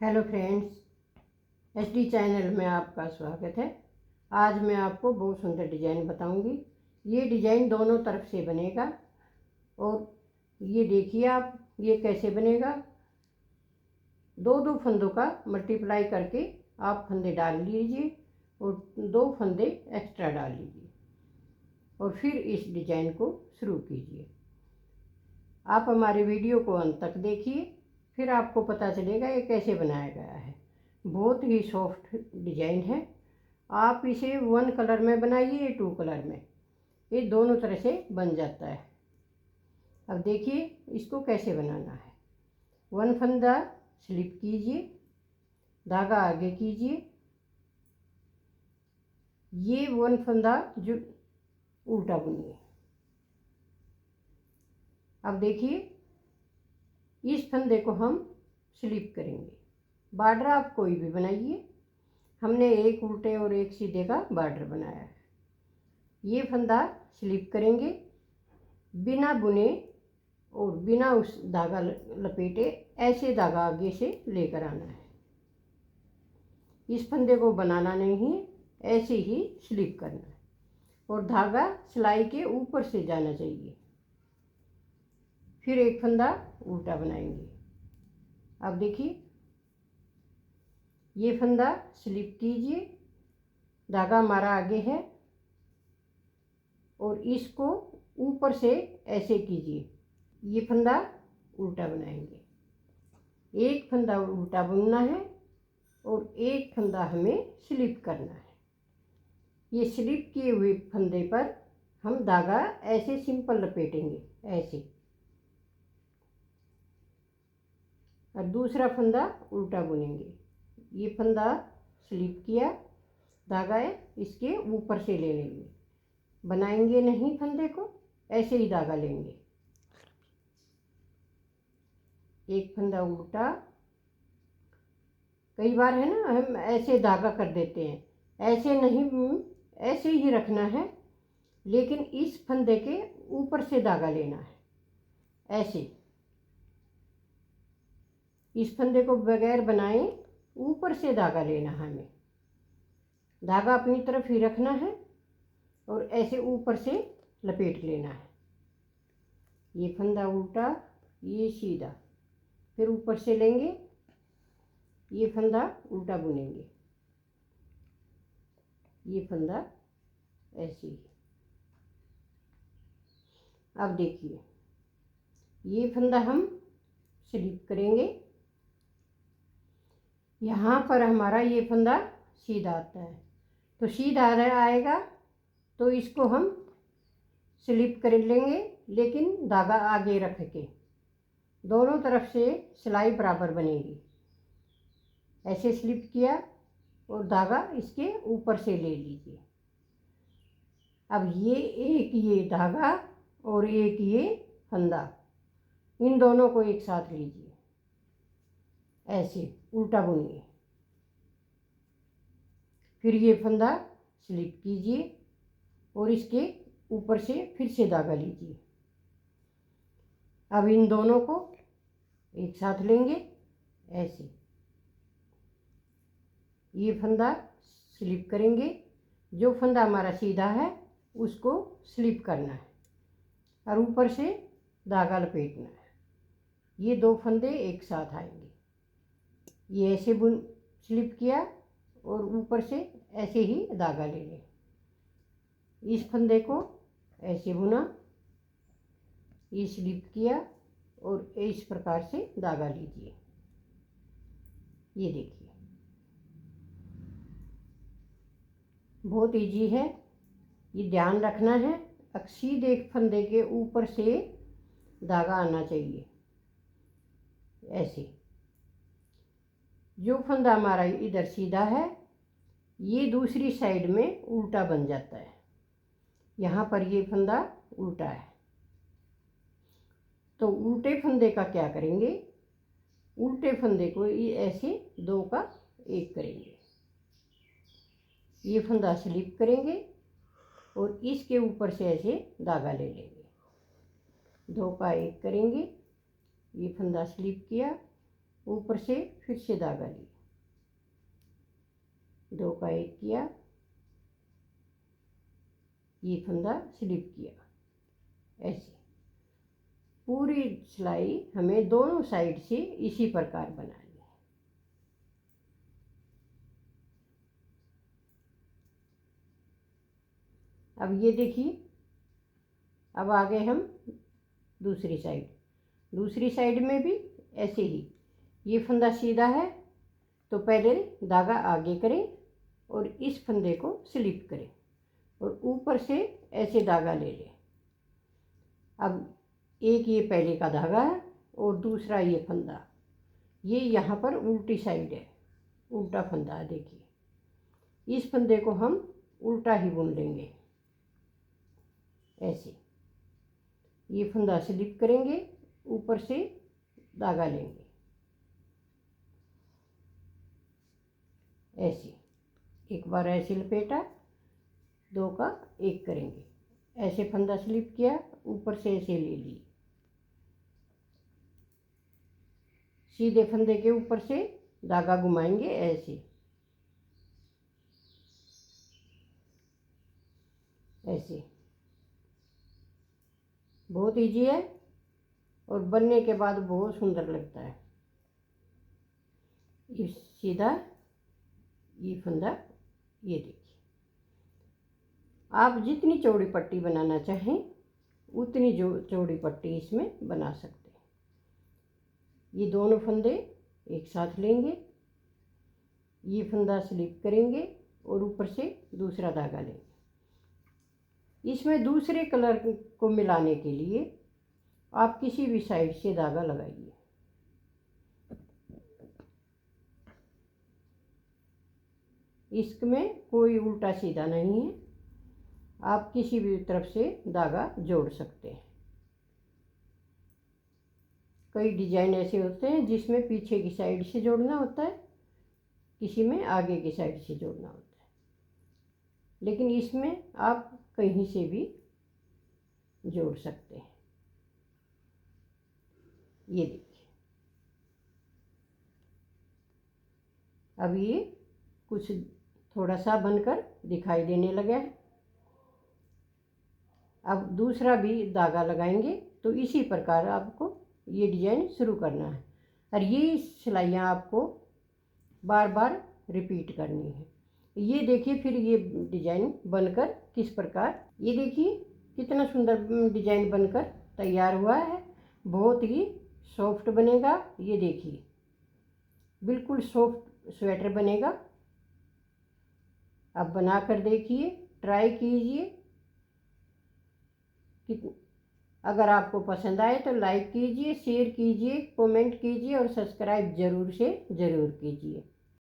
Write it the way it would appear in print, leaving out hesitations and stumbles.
Hello friends, HD channel में आपका स्वागत है। आज मैं आपको बहुत सुंदर डिजाइन बताऊंगी। ये डिजाइन दोनों तरफ से बनेगा और ये देखिए आप ये कैसे बनेगा। दो दो फंदों का मल्टीप्लाई करके आप फंदे डाल लीजिए और दो फंदे एक्स्ट्रा डाल लीजिए और फिर इस डिजाइन को शुरू कीजिए। आप हमारे वीडियो को अंत तक देखिए, फिर आपको पता चलेगा ये कैसे बनाया गया है। बहुत ही सॉफ्ट डिजाइन है। आप इसे 1 कलर में बनाइए, 2 कलर में, ये दोनों तरह से बन जाता है। अब देखिए इसको कैसे बनाना है। 1 फंदा स्लिप कीजिए, धागा आगे कीजिए, ये 1 फंदा जो उल्टा बुनिए। अब देखिए इस फंदे को हम स्लिप करेंगे। बॉर्डर आप कोई भी बनाइए, हमने एक उल्टे और एक सीधे का बॉर्डर बनाया है। ये फंदा स्लिप करेंगे बिना बुने और बिना उस धागा लपेटे, ऐसे धागा आगे से लेकर आना है। इस फंदे को बनाना नहीं है, ऐसे ही स्लिप करना है और धागा सिलाई के ऊपर से जाना चाहिए। फिर एक फंदा उल्टा बनाएंगे। अब देखिए ये फंदा स्लिप कीजिए, धागा हमारा आगे है और इसको ऊपर से ऐसे कीजिए। ये फंदा उल्टा बनाएंगे। एक फंदा उल्टा बुनना है और एक फंदा हमें स्लिप करना है। ये स्लिप किए हुए फंदे पर हम धागा ऐसे सिंपल लपेटेंगे, ऐसे। और दूसरा फंदा उल्टा बुनेंगे। ये फंदा स्लिप किया, धागा है इसके ऊपर से ले लेंगे, बनाएंगे नहीं फंदे को, ऐसे ही धागा लेंगे। एक फंदा उल्टा, कई बार है ना हम ऐसे धागा कर देते हैं, ऐसे नहीं, ऐसे ही रखना है, लेकिन इस फंदे के ऊपर से धागा लेना है, ऐसे। इस फंदे को बगैर बनाए ऊपर से धागा लेना है हमें। धागा अपनी तरफ ही रखना है और ऐसे ऊपर से लपेट लेना है। ये फंदा उल्टा, ये सीधा, फिर ऊपर से लेंगे, ये फंदा उल्टा बुनेंगे, ये फंदा ऐसे ही। अब देखिए ये फंदा हम स्लिप करेंगे। यहाँ पर हमारा ये फंदा सीधा आता है, तो सीधा आएगा तो इसको हम स्लिप कर लेंगे, लेकिन धागा आगे रख के। दोनों तरफ से सिलाई बराबर बनेगी। ऐसे स्लिप किया और धागा इसके ऊपर से ले लीजिए। अब ये एक ये धागा और एक ये फंदा, इन दोनों को एक साथ लीजिए, ऐसे उल्टा बुनिए। फिर ये फंदा स्लिप कीजिए और इसके ऊपर से फिर से धागा लीजिए। अब इन दोनों को एक साथ लेंगे, ऐसे। ये फंदा स्लिप करेंगे, जो फंदा हमारा सीधा है उसको स्लिप करना है और ऊपर से धागा लपेटना है। ये दो फंदे एक साथ आएंगे। ये ऐसे बुन स्लिप किया और ऊपर से ऐसे ही धागा ले लें। इस फंदे को ऐसे बुना, ये स्लिप किया और इस प्रकार से धागा लीजिए। ये देखिए बहुत इजी है। ये ध्यान रखना है, सीधे फंदे के ऊपर से धागा आना चाहिए, ऐसे। जो फंदा हमारा इधर सीधा है, ये दूसरी साइड में उल्टा बन जाता है। यहाँ पर ये फंदा उल्टा है, तो उल्टे फंदे का क्या करेंगे, उल्टे फंदे को ये ऐसे दो का एक करेंगे। ये फंदा स्लिप करेंगे और इसके ऊपर से ऐसे धागा ले लेंगे। दो का एक करेंगे, ये फंदा स्लिप किया ऊपर से फिर से धागा लिया, 2 का 1 किया, ये फंदा स्लिप किया। ऐसे पूरी सिलाई हमें दोनों साइड से इसी प्रकार बनानी है। अब ये देखिए, अब आ गए हम दूसरी साइड में भी ऐसे ही, ये फंदा सीधा है तो पहले धागा आगे करें और इस फंदे को स्लिप करें और ऊपर से ऐसे धागा ले लें। अब एक ये पहले का धागा है और दूसरा ये फंदा, ये यहाँ पर उल्टी साइड है, उल्टा फंदा है। देखिए इस फंदे को हम उल्टा ही बुन लेंगे। ऐसे ये फंदा स्लिप करेंगे, ऊपर से धागा लेंगे, ऐसे एक बार ऐसे लपेटा, 2 का 1 करेंगे, ऐसे फंदा स्लिप किया, ऊपर से ऐसे ले ली, सीधे फंदे के ऊपर से धागा घुमाएंगे ऐसे, ऐसे। बहुत इजी है और बनने के बाद बहुत सुंदर लगता है। ये सीधा, ये फंदा, ये देखिए। आप जितनी चौड़ी पट्टी बनाना चाहें उतनी जो चौड़ी पट्टी इसमें बना सकते हैं। ये दोनों फंदे एक साथ लेंगे, ये फंदा स्लिप करेंगे और ऊपर से दूसरा धागा लेंगे। इसमें दूसरे कलर को मिलाने के लिए आप किसी भी साइड से धागा लगाइए। इसमें कोई उल्टा सीधा नहीं है, आप किसी भी तरफ से धागा जोड़ सकते हैं। कई डिजाइन ऐसे होते हैं जिसमें पीछे की साइड से जोड़ना होता है, किसी में आगे की साइड से जोड़ना होता है, लेकिन इसमें आप कहीं से भी जोड़ सकते हैं। ये देखिए, अब ये कुछ थोड़ा सा बनकर दिखाई देने लगा है। अब दूसरा भी धागा लगाएंगे तो इसी प्रकार आपको ये डिजाइन शुरू करना है और ये सिलाइयाँ आपको बार बार रिपीट करनी है। ये देखिए फिर ये डिजाइन बनकर किस प्रकार, ये देखिए कितना सुंदर डिजाइन बनकर तैयार हुआ है। बहुत ही सॉफ्ट बनेगा। ये देखिए बिल्कुल सॉफ्ट स्वेटर बनेगा। आप बना कर देखिए, ट्राई कीजिए। अगर आपको पसंद आए तो लाइक कीजिए, शेयर कीजिए, कमेंट कीजिए और सब्सक्राइब ज़रूर से ज़रूर कीजिए।